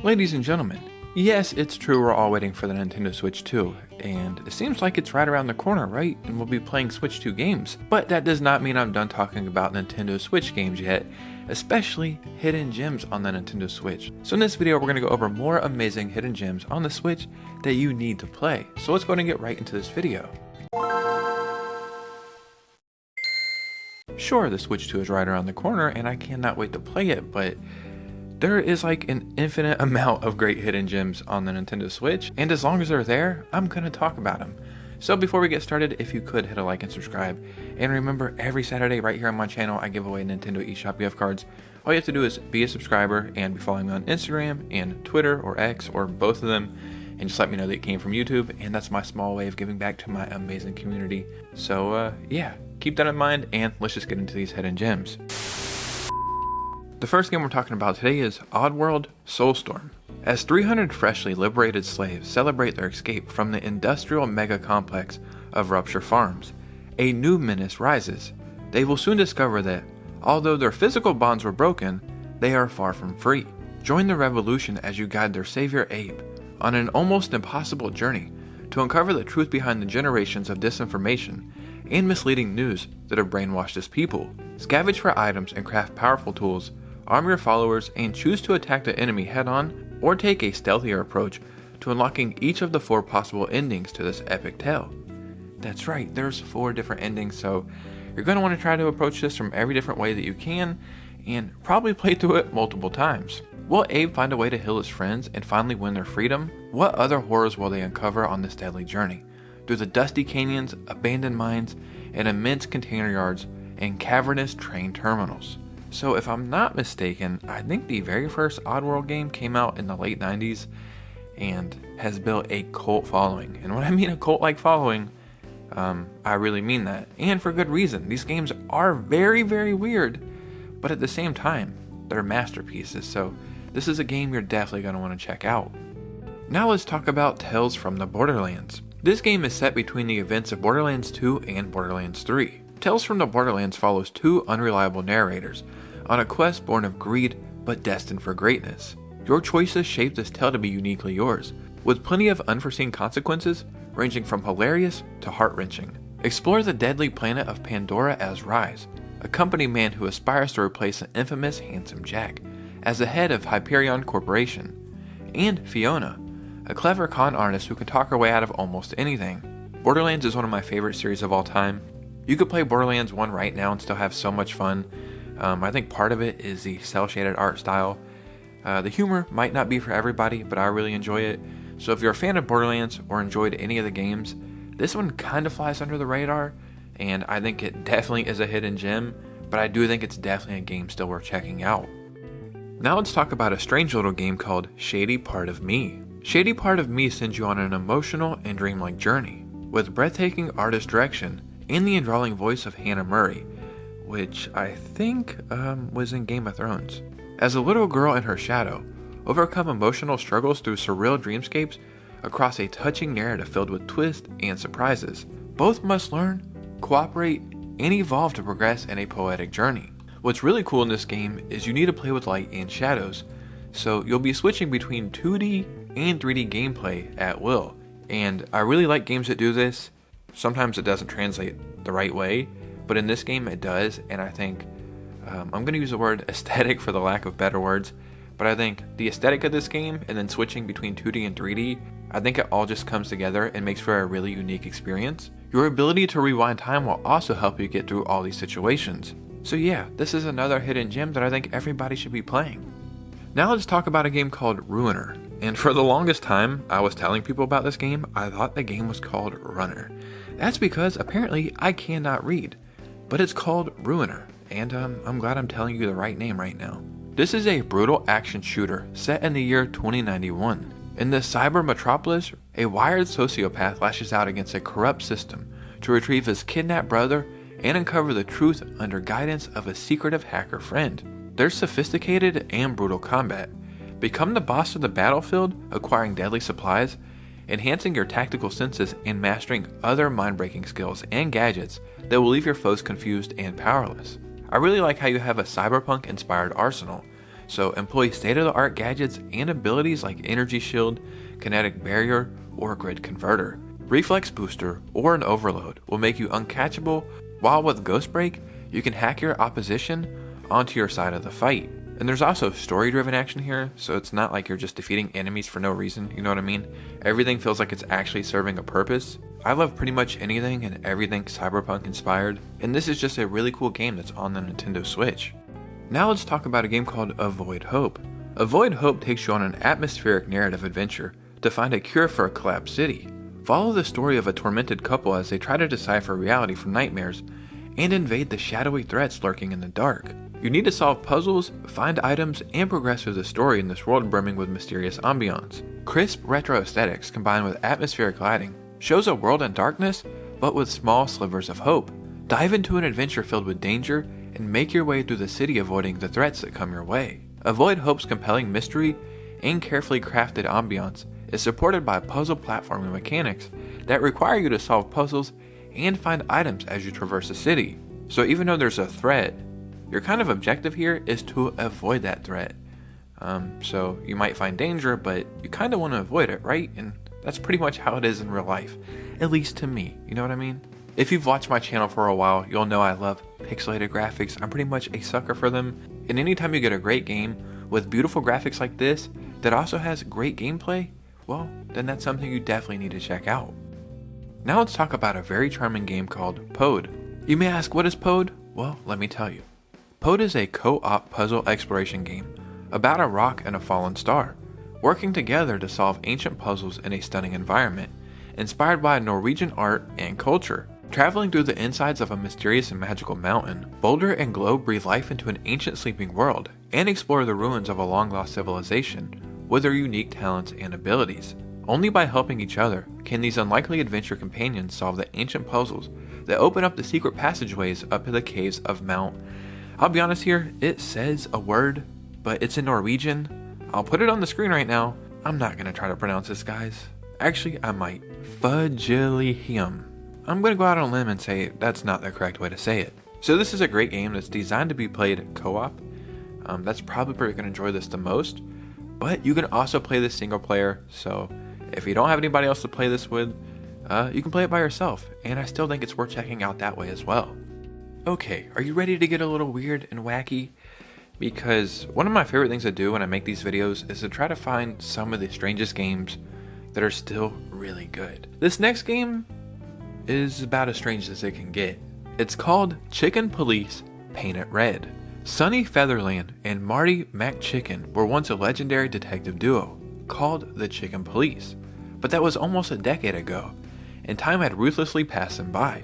Ladies and gentlemen, yes, it's true we're all waiting for the Nintendo Switch 2, and it seems like it's right around the corner, right? And we'll be playing Switch 2 games. But that does not mean I'm done talking about Nintendo Switch games yet, especially hidden gems on the Nintendo Switch. So in this video, we're going to go over more amazing hidden gems on the Switch that you need to play. So let's go ahead and get right into this video. Sure, the Switch 2 is right around the corner and I cannot wait to play it, but there is like an infinite amount of great hidden gems on the Nintendo Switch, and as long as they're there, I'm gonna talk about them. So before we get started, if you could hit a like and subscribe, and remember every Saturday right here on my channel I give away Nintendo eShop gift cards. All you have to do is be a subscriber and be following me on Instagram and Twitter or X or both of them, and just let me know that it came from YouTube, and that's my small way of giving back to my amazing community. So yeah, keep that in mind, and let's just get into these hidden gems. The first game we're talking about today is ODDWORLD SOULSTORM. As 300 freshly liberated slaves celebrate their escape from the industrial mega complex of Rupture Farms, a new menace rises. They will soon discover that, although their physical bonds were broken, they are far from free. Join the revolution as you guide their savior Abe on an almost impossible journey to uncover the truth behind the generations of disinformation and misleading news that have brainwashed his people. Scavenge for items and craft powerful tools, arm your followers, and choose to attack the enemy head-on or take a stealthier approach to unlocking each of the 4 possible endings to this epic tale. That's right, there's 4 different endings, so you're going to want to try to approach this from every different way that you can, and probably play through it multiple times. Will Abe find a way to heal his friends and finally win their freedom? What other horrors will they uncover on this deadly journey? Through the dusty canyons, abandoned mines, and immense container yards, and cavernous train terminals. So if I'm not mistaken, I think the very first ODDWORLD game came out in the late 90s and has built a cult following. And when I mean a cult-like following, I really mean that. And for good reason. These games are very, very weird, but at the same time, they're masterpieces. So this is a game you're definitely going to want to check out. Now let's talk about Tales from the Borderlands. This game is set between the events of Borderlands 2 and Borderlands 3. Tales from the Borderlands follows 2 unreliable narrators on a quest born of greed but destined for greatness. Your choices shape this tale to be uniquely yours, with plenty of unforeseen consequences ranging from hilarious to heart-wrenching. Explore the deadly planet of Pandora as Rise, a company man who aspires to replace the infamous Handsome Jack as the head of Hyperion Corporation, and Fiona, a clever con artist who can talk her way out of almost anything. Borderlands is one of my favorite series of all time. You could play Borderlands 1 right now and still have so much fun. I think part of it is the cel-shaded art style. The humor might not be for everybody, but I really enjoy it. So if you're a fan of Borderlands or enjoyed any of the games, this one kind of flies under the radar, and I think it definitely is a hidden gem, but I do think it's definitely a game still worth checking out. Now let's talk about a strange little game called Shady Part of Me. Shady Part of Me sends you on an emotional and dreamlike journey, with breathtaking artist direction and the enthralling voice of Hannah Murray, which I think was in Game of Thrones. As a little girl in her shadow, overcome emotional struggles through surreal dreamscapes across a touching narrative filled with twists and surprises. Both must learn, cooperate, and evolve to progress in a poetic journey. What's really cool in this game is you need to play with light and shadows, so you'll be switching between 2D and 3D gameplay at will. And I really like games that do this. Sometimes it doesn't translate the right way, but in this game it does, and I think, I'm going to use the word aesthetic for the lack of better words, but I think the aesthetic of this game and then switching between 2D and 3D, I think it all just comes together and makes for a really unique experience. Your ability to rewind time will also help you get through all these situations. So yeah, this is another hidden gem that I think everybody should be playing. Now let's talk about a game called Ruiner. And for the longest time I was telling people about this game, I thought the game was called Runner. That's because apparently I cannot read. But it's called Ruiner, and I'm glad I'm telling you the right name right now. This is a brutal action shooter set in the year 2091. In the cyber metropolis, a wired sociopath lashes out against a corrupt system to retrieve his kidnapped brother and uncover the truth under guidance of a secretive hacker friend. There's sophisticated and brutal combat. Become the boss of the battlefield, acquiring deadly supplies, enhancing your tactical senses, and mastering other mind-breaking skills and gadgets that will leave your foes confused and powerless. I really like how you have a cyberpunk-inspired arsenal, so employ state-of-the-art gadgets and abilities like energy shield, kinetic barrier, or grid converter. Reflex booster or an overload will make you uncatchable, while with Ghost Break, you can hack your opposition onto your side of the fight. And there's also story-driven action here, so it's not like you're just defeating enemies for no reason, you know what I mean? Everything feels like it's actually serving a purpose. I love pretty much anything and everything cyberpunk inspired, and this is just a really cool game that's on the Nintendo Switch. Now let's talk about a game called Avoid Hope. Avoid Hope takes you on an atmospheric narrative adventure to find a cure for a collapsed city. Follow the story of a tormented couple as they try to decipher reality from nightmares and invade the shadowy threats lurking in the dark. You need to solve puzzles, find items, and progress through the story in this world brimming with mysterious ambiance. Crisp retro aesthetics combined with atmospheric lighting shows a world in darkness, but with small slivers of hope. Dive into an adventure filled with danger and make your way through the city avoiding the threats that come your way. Avoid Hope's compelling mystery and carefully crafted ambiance is supported by puzzle platforming mechanics that require you to solve puzzles and find items as you traverse the city. So even though there's a threat, your kind of objective here is to avoid that threat. So you might find danger, but you kind of want to avoid it, right? And that's pretty much how it is in real life, at least to me, you know what I mean? If you've watched my channel for a while, you'll know I love pixelated graphics. I'm pretty much a sucker for them. And anytime you get a great game with beautiful graphics like this that also has great gameplay, well, then that's something you definitely need to check out. Now let's talk about a very charming game called Pode. You may ask, what is Pode? Well, let me tell you. Pode is a co-op puzzle exploration game about a rock and a fallen star, working together to solve ancient puzzles in a stunning environment, inspired by Norwegian art and culture. Traveling through the insides of a mysterious and magical mountain, Boulder and Glow breathe life into an ancient sleeping world and explore the ruins of a long-lost civilization with their unique talents and abilities. Only by helping each other can these unlikely adventure companions solve the ancient puzzles that open up the secret passageways up to the caves of Mount. I'll be honest here, it says a word, but it's in Norwegian. I'll put it on the screen right now. I'm not going to try to pronounce this, guys. Actually, I might. Fudgelihium. I'm going to go out on a limb and say that's not the correct way to say it. So this is a great game that's designed to be played co-op. That's probably where you're going to enjoy this the most. But you can also play this single player, so if you don't have anybody else to play this with, you can play it by yourself, and I still think it's worth checking out that way as well. Okay, are you ready to get a little weird and wacky? Because one of my favorite things to do when I make these videos is to try to find some of the strangest games that are still really good. This next game is about as strange as it can get. It's called Chicken Police Paint It Red. Sonny Featherland and Marty McChicken were once a legendary detective duo called the Chicken Police, but that was almost a decade ago, and time had ruthlessly passed them by.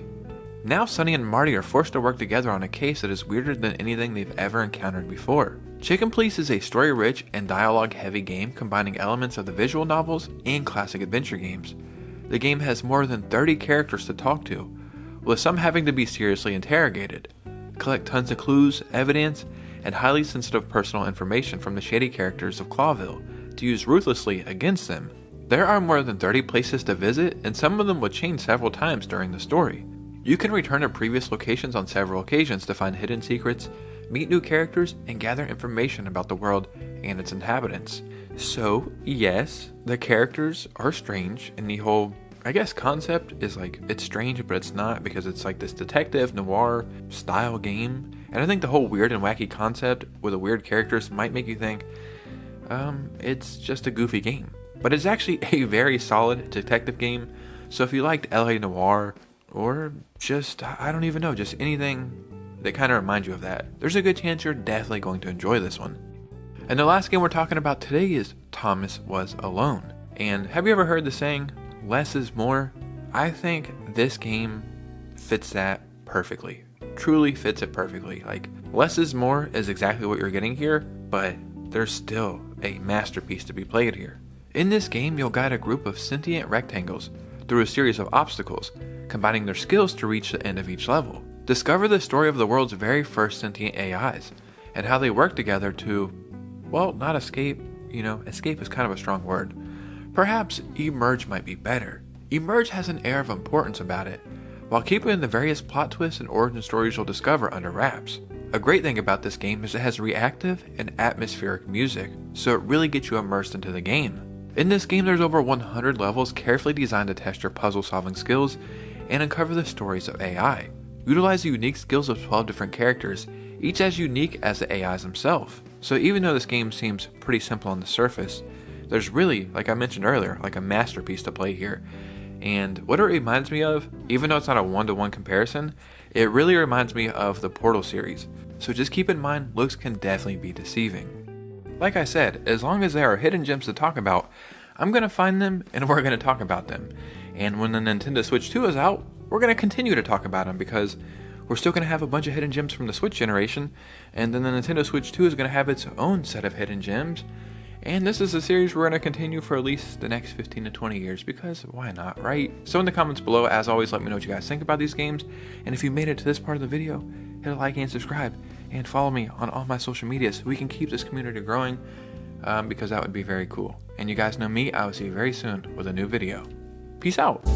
Now Sonny and Marty are forced to work together on a case that is weirder than anything they've ever encountered before. Chicken Police is a story-rich and dialogue-heavy game combining elements of the visual novels and classic adventure games. The game has more than 30 characters to talk to, with some having to be seriously interrogated. Collect tons of clues, evidence, and highly sensitive personal information from the shady characters of Clawville to use ruthlessly against them. There are more than 30 places to visit, and some of them will change several times during the story. You can return to previous locations on several occasions to find hidden secrets, meet new characters, and gather information about the world and its inhabitants. So, yes, the characters are strange, and the whole, I guess, concept is like, it's strange, but it's not, because it's like this detective noir style game. And I think the whole weird and wacky concept with the weird characters might make you think, it's just a goofy game. But it's actually a very solid detective game, so if you liked LA Noire, or just, I don't even know, just anything that kind of reminds you of that, there's a good chance you're definitely going to enjoy this one. And the last game we're talking about today is Thomas Was Alone. And have you ever heard the saying, less is more? I think this game fits that perfectly. Truly fits it perfectly. Like, less is more is exactly what you're getting here, but there's still a masterpiece to be played here. In this game, you'll guide a group of sentient rectangles through a series of obstacles, combining their skills to reach the end of each level. Discover the story of the world's very first sentient AIs, and how they work together to, well, not escape. Escape is kind of a strong word. Perhaps emerge might be better. Emerge has an air of importance about it, while keeping the various plot twists and origin stories you'll discover under wraps. A great thing about this game is it has reactive and atmospheric music, so it really gets you immersed into the game. In this game there's over 100 levels carefully designed to test your puzzle solving skills and uncover the stories of AI. Utilize the unique skills of 12 different characters, each as unique as the AIs themselves. So even though this game seems pretty simple on the surface, there's really, like I mentioned earlier, like a masterpiece to play here. And what it reminds me of, even though it's not a one-to-one comparison, it really reminds me of the Portal series. So just keep in mind, looks can definitely be deceiving. Like I said, as long as there are hidden gems to talk about, I'm going to find them and we're going to talk about them. And when the Nintendo Switch 2 is out, we're going to continue to talk about them because we're still going to have a bunch of hidden gems from the Switch generation, and then the Nintendo Switch 2 is going to have its own set of hidden gems. And this is a series we're going to continue for at least the next 15 to 20 years, because why not, right? So in the comments below, as always, let me know what you guys think about these games, and if you made it to this part of the video, hit a like and subscribe, and follow me on all my social media so we can keep this community growing, because that would be very cool. And you guys know me, I will see you very soon with a new video. Peace out!